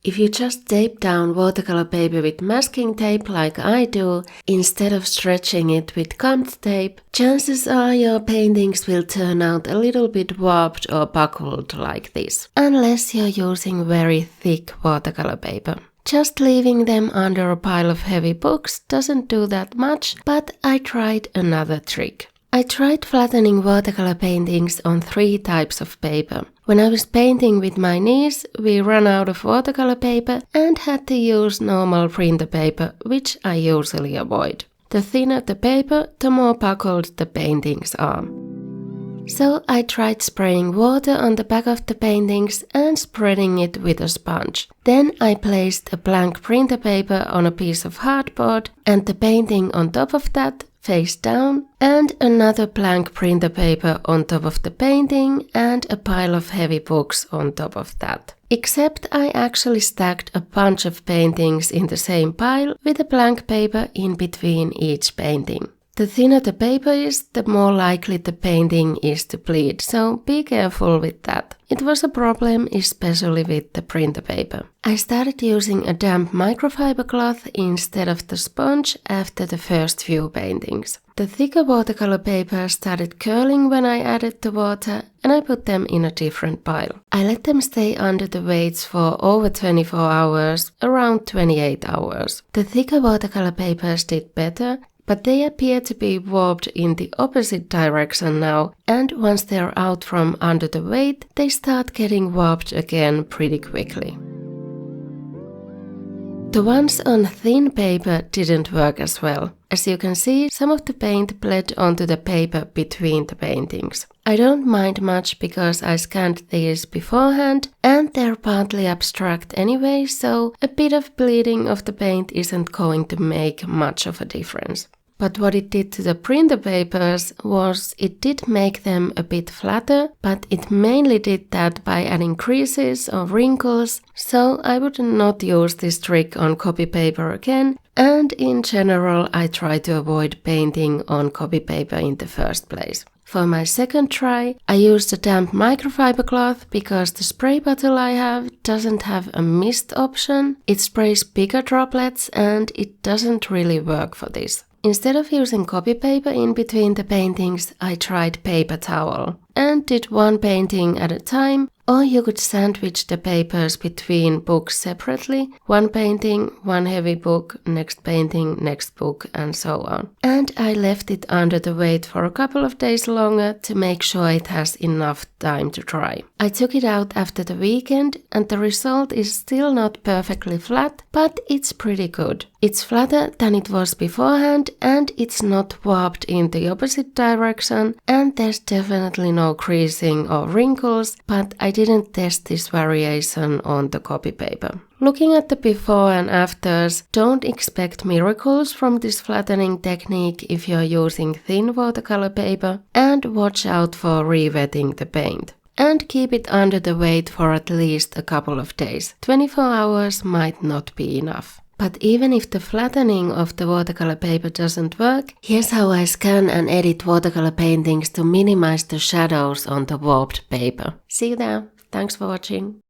If you just tape down watercolor paper with masking tape like I do, instead of stretching it with gummed tape, chances are your paintings will turn out a little bit warped or buckled like this, unless you're using very thick watercolor paper. Just leaving them under a pile of heavy books doesn't do that much, but I tried another trick. I tried flattening watercolor paintings on 3 types of paper. When I was painting with my niece, we ran out of watercolor paper and had to use normal printer paper, which I usually avoid. The thinner the paper, the more buckled the paintings are. So I tried spraying water on the back of the paintings and spreading it with a sponge. Then I placed a blank printer paper on a piece of hardboard and the painting on top of that, face down, and another blank printer paper on top of the painting and a pile of heavy books on top of that. Except I actually stacked a bunch of paintings in the same pile with a blank paper in between each painting. The thinner the paper is, the more likely the painting is to bleed, so be careful with that. It was a problem especially with the printer paper. I started using a damp microfiber cloth instead of the sponge after the first few paintings. The thicker watercolor paper started curling when I added the water and I put them in a different pile. I let them stay under the weights for over 24 hours, around 28 hours. The thicker watercolor papers did better, but they appear to be warped in the opposite direction now, and once they're out from under the weight, they start getting warped again pretty quickly. The ones on thin paper didn't work as well. As you can see, some of the paint bled onto the paper between the paintings. I don't mind much because I scanned these beforehand and they're partly abstract anyway, so a bit of bleeding of the paint isn't going to make much of a difference. But what it did to the printer papers was it did make them a bit flatter, but it mainly did that by adding creases or wrinkles, so I would not use this trick on copy paper again, and in general I try to avoid painting on copy paper in the first place. For my second try, I used a damp microfiber cloth because the spray bottle I have doesn't have a mist option. It sprays bigger droplets and it doesn't really work for this. Instead of using copy paper in between the paintings, I tried paper towel and did one painting at a time, or you could sandwich the papers between books separately, one painting, one heavy book, next painting, next book, and so on. And I left it under the weight for a couple of days longer to make sure it has enough time to dry. I took it out after the weekend and the result is still not perfectly flat, but it's pretty good. It's flatter than it was beforehand and it's not warped in the opposite direction, and there's definitely no creasing or wrinkles, but I didn't test this variation on the copy paper. Looking at the before and afters, don't expect miracles from this flattening technique if you're using thin watercolor paper, and watch out for re-wetting the paint. And keep it under the weight for at least a couple of days. 24 hours might not be enough. But even if the flattening of the watercolor paper doesn't work, here's how I scan and edit watercolor paintings to minimize the shadows on the warped paper. See you there. Thanks for watching.